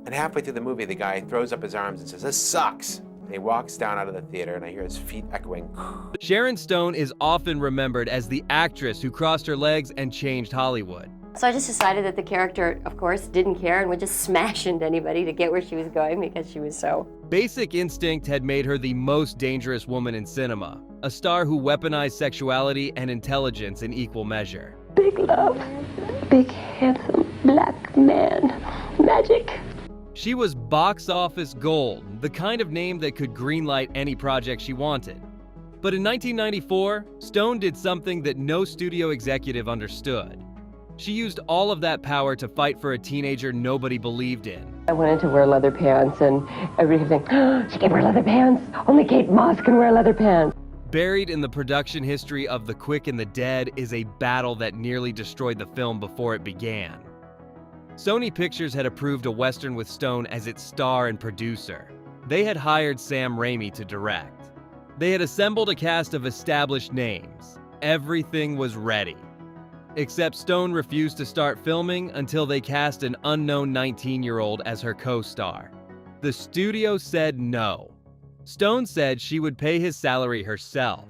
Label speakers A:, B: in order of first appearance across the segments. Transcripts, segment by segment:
A: And halfway through the movie, the guy throws up his arms and says, "This sucks." And he walks down out of the theater, and I hear his feet echoing.
B: Sharon Stone is often remembered as the actress who crossed her legs and changed Hollywood.
C: So I just decided that the character, of course, didn't care and would just smash into anybody to get where she was going because she was so...
B: Basic Instinct had made her the most dangerous woman in cinema, a star who weaponized sexuality and intelligence in equal measure.
D: Big love, big handsome black man, magic.
B: She was box office gold, the kind of name that could greenlight any project she wanted. But in 1994, Stone did something that no studio executive understood. She used all of that power to fight for a teenager nobody believed in.
D: I wanted to wear leather pants, and everybody would think, oh, she can wear leather pants. Only Kate Moss can wear leather pants.
B: Buried in the production history of The Quick and the Dead is a battle that nearly destroyed the film before it began. Sony Pictures had approved a Western with Stone as its star and producer. They had hired Sam Raimi to direct. They had assembled a cast of established names. Everything was ready. Except Stone refused to start filming until they cast an unknown 19-year-old as her co-star. The studio said no. Stone said she would pay his salary herself.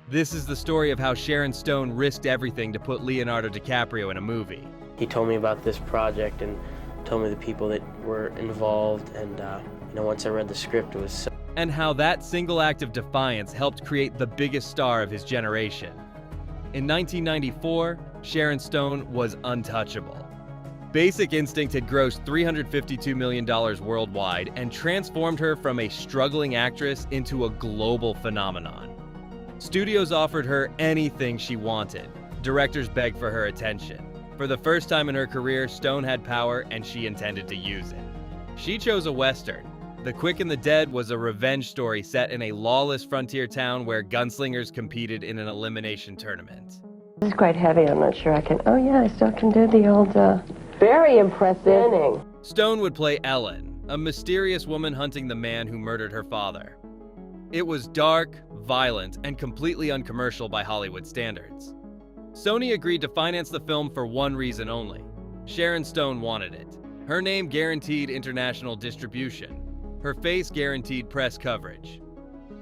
B: This is the story of how Sharon Stone risked everything to put Leonardo DiCaprio in a movie.
E: He told me about this project and told me the people that were involved, and once I read the script, it was so...
B: And how that single act of defiance helped create the biggest star of his generation. In 1994, Sharon Stone was untouchable. Basic Instinct had grossed $352 million worldwide and transformed her from a struggling actress into a global phenomenon. Studios offered her anything she wanted. Directors begged for her attention. For the first time in her career, Stone had power and she intended to use it. She chose a Western. The Quick and the Dead was a revenge story set in a lawless frontier town where gunslingers competed in an elimination tournament.
D: This is quite heavy. I'm not sure I can... Oh, yeah, I still can do the old, very impressive.
B: Stone would play Ellen, a mysterious woman hunting the man who murdered her father. It was dark, violent, and completely uncommercial by Hollywood standards. Sony agreed to finance the film for one reason only. Sharon Stone wanted it. Her name guaranteed international distribution. Her face guaranteed press coverage.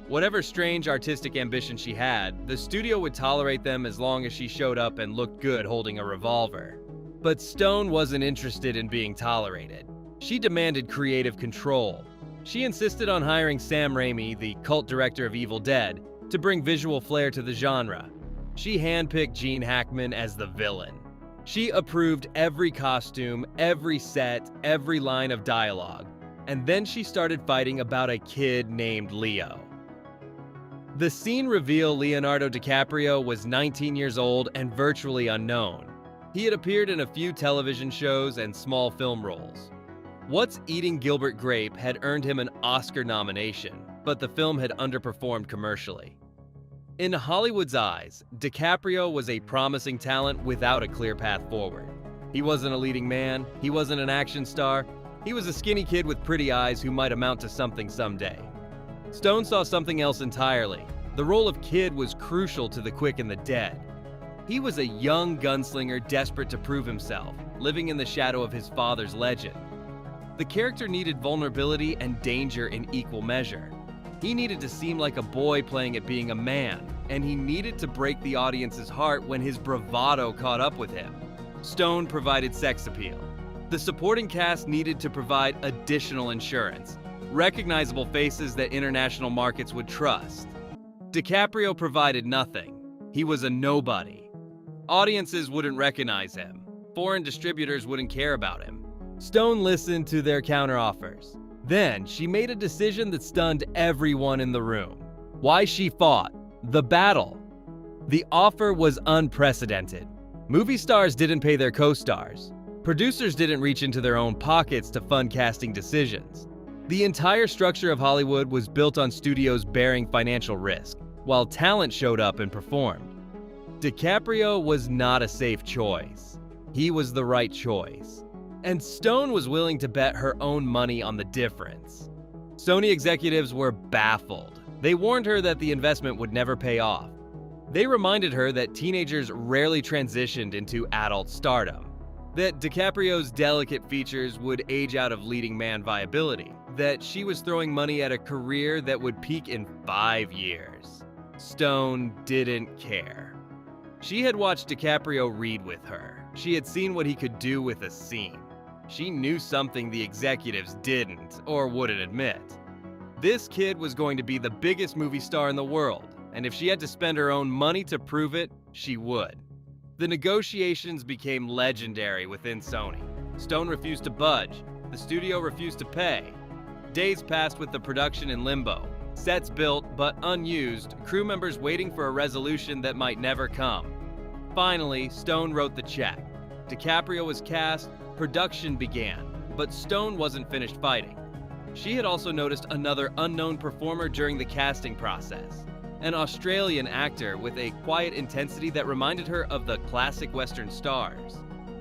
B: Whatever strange artistic ambition she had, the studio would tolerate them as long as she showed up and looked good holding a revolver. But Stone wasn't interested in being tolerated. She demanded creative control. She insisted on hiring Sam Raimi, the cult director of Evil Dead, to bring visual flair to the genre. She handpicked Gene Hackman as the villain. She approved every costume, every set, every line of dialogue. And then she started fighting about a kid named Leo. The scene reveal Leonardo DiCaprio was 19 years old and virtually unknown. He had appeared in a few television shows and small film roles. What's Eating Gilbert Grape had earned him an Oscar nomination, but the film had underperformed commercially. In Hollywood's eyes, DiCaprio was a promising talent without a clear path forward. He wasn't a leading man, he wasn't an action star, he was a skinny kid with pretty eyes who might amount to something someday. Stone saw something else entirely. The role of Kid was crucial to The Quick and the Dead. He was a young gunslinger desperate to prove himself, living in the shadow of his father's legend. The character needed vulnerability and danger in equal measure. He needed to seem like a boy playing at being a man, and he needed to break the audience's heart when his bravado caught up with him. Stone provided sex appeal. The supporting cast needed to provide additional insurance, recognizable faces that international markets would trust. DiCaprio provided nothing. He was a nobody. Audiences wouldn't recognize him. Foreign distributors wouldn't care about him. Stone listened to their counteroffers. Then she made a decision that stunned everyone in the room. Why she fought. The battle. The offer was unprecedented. Movie stars didn't pay their co-stars. Producers didn't reach into their own pockets to fund casting decisions. The entire structure of Hollywood was built on studios bearing financial risk, while talent showed up and performed. DiCaprio was not a safe choice. He was the right choice. And Stone was willing to bet her own money on the difference. Sony executives were baffled. They warned her that the investment would never pay off. They reminded her that teenagers rarely transitioned into adult stardom. that DiCaprio's delicate features would age out of leading man viability, that she was throwing money at a career that would peak in 5 years. Stone didn't care. She had watched DiCaprio read with her. She had seen what he could do with a scene. She knew something the executives didn't or wouldn't admit. This kid was going to be the biggest movie star in the world, and if she had to spend her own money to prove it, she would. The negotiations became legendary within Sony. Stone refused to budge. The studio refused to pay. Days passed with the production in limbo. Sets built, but unused, crew members waiting for a resolution that might never come. Finally, Stone wrote the check. DiCaprio was cast, production began, but Stone wasn't finished fighting. She had also noticed another unknown performer during the casting process. An Australian actor with a quiet intensity that reminded her of the classic Western stars.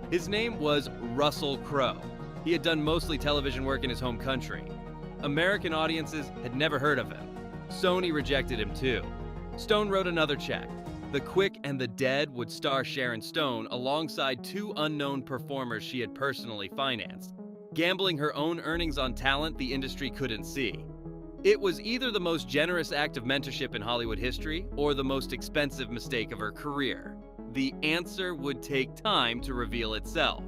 B: His name was Russell Crowe. He had done mostly television work in his home country. American audiences had never heard of him. Sony rejected him too. Stone wrote another check. The Quick and the Dead would star Sharon Stone alongside 2 unknown performers she had personally financed, gambling her own earnings on talent the industry couldn't see. It was either the most generous act of mentorship in Hollywood history or the most expensive mistake of her career. The answer would take time to reveal itself.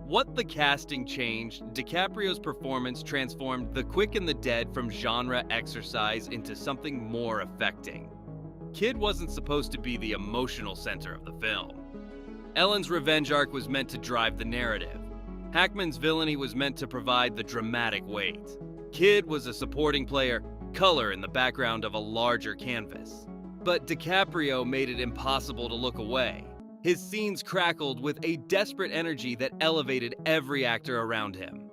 B: What the casting changed, DiCaprio's performance transformed The Quick and the Dead from genre exercise into something more affecting. Kid wasn't supposed to be the emotional center of the film. Ellen's revenge arc was meant to drive the narrative. Hackman's villainy was meant to provide the dramatic weight. Kid was a supporting player, color in the background of a larger canvas. But DiCaprio made it impossible to look away. His scenes crackled with a desperate energy that elevated every actor around him.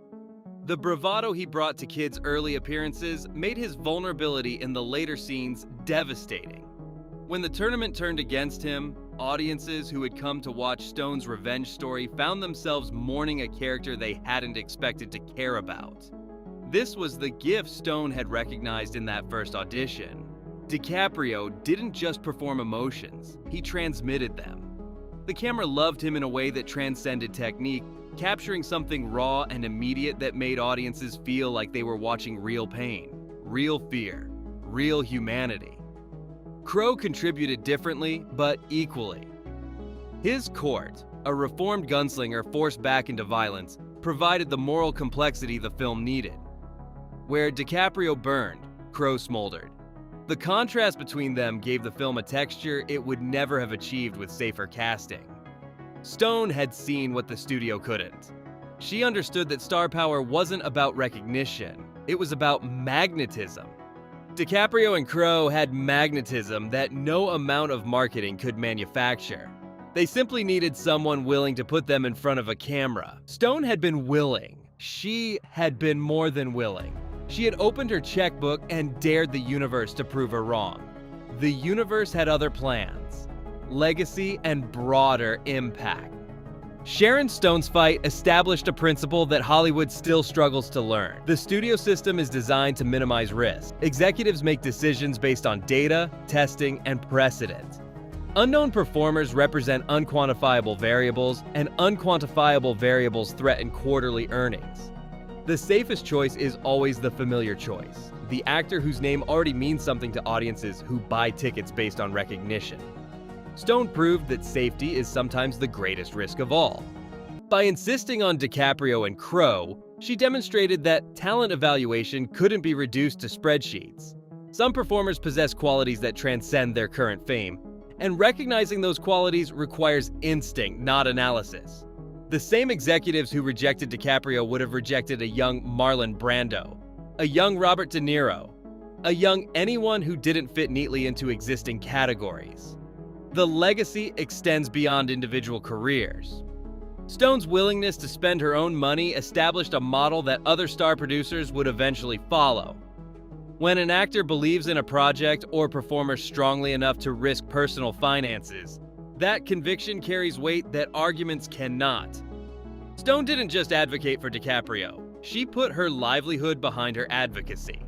B: The bravado he brought to Kid's early appearances made his vulnerability in the later scenes devastating. When the tournament turned against him, audiences who had come to watch Stone's revenge story found themselves mourning a character they hadn't expected to care about. This was the gift Stone had recognized in that first audition. DiCaprio didn't just perform emotions, he transmitted them. The camera loved him in a way that transcended technique, capturing something raw and immediate that made audiences feel like they were watching real pain, real fear, real humanity. Crowe contributed differently, but equally. His court, a reformed gunslinger forced back into violence, provided the moral complexity the film needed. Where DiCaprio burned, Crowe smoldered. The contrast between them gave the film a texture it would never have achieved with safer casting. Stone had seen what the studio couldn't. She understood that star power wasn't about recognition, it was about magnetism. DiCaprio and Crowe had magnetism that no amount of marketing could manufacture. They simply needed someone willing to put them in front of a camera. Stone had been willing. She had been more than willing. She had opened her checkbook and dared the universe to prove her wrong. The universe had other plans, legacy and broader impact. Sharon Stone's fight established a principle that Hollywood still struggles to learn. The studio system is designed to minimize risk. Executives make decisions based on data, testing, and precedent. Unknown performers represent unquantifiable variables, and unquantifiable variables threaten quarterly earnings. The safest choice is always the familiar choice, the actor whose name already means something to audiences who buy tickets based on recognition. Stone proved that safety is sometimes the greatest risk of all. By insisting on DiCaprio and Crowe, she demonstrated that talent evaluation couldn't be reduced to spreadsheets. Some performers possess qualities that transcend their current fame, and recognizing those qualities requires instinct, not analysis. The same executives who rejected DiCaprio would have rejected a young Marlon Brando, a young Robert De Niro, a young anyone who didn't fit neatly into existing categories. The legacy extends beyond individual careers. Stone's willingness to spend her own money established a model that other star producers would eventually follow. When an actor believes in a project or performer strongly enough to risk personal finances, that conviction carries weight that arguments cannot. Stone didn't just advocate for DiCaprio, she put her livelihood behind her advocacy.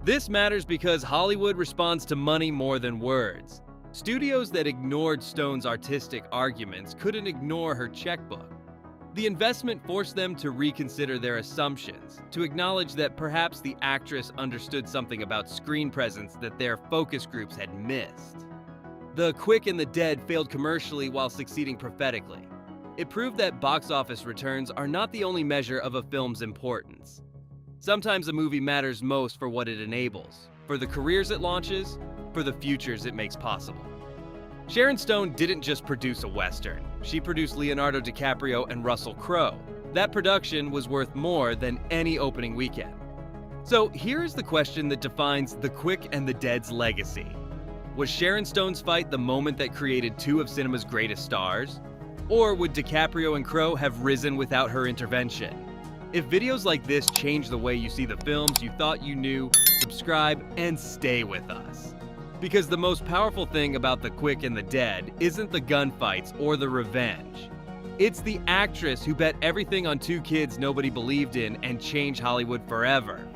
B: This matters because Hollywood responds to money more than words. Studios that ignored Stone's artistic arguments couldn't ignore her checkbook. The investment forced them to reconsider their assumptions, to acknowledge that perhaps the actress understood something about screen presence that their focus groups had missed. The Quick and the Dead failed commercially while succeeding prophetically. It proved that box office returns are not the only measure of a film's importance. Sometimes a movie matters most for what it enables, for the careers it launches, for the futures it makes possible. Sharon Stone didn't just produce a Western. She produced Leonardo DiCaprio and Russell Crowe. That production was worth more than any opening weekend. So here is the question that defines The Quick and the Dead's legacy. Was Sharon Stone's fight the moment that created two of cinema's greatest stars? Or would DiCaprio and Crowe have risen without her intervention? If videos like this change the way you see the films you thought you knew, subscribe and stay with us. Because the most powerful thing about The Quick and the Dead isn't the gunfights or the revenge. It's the actress who bet everything on two kids nobody believed in and changed Hollywood forever.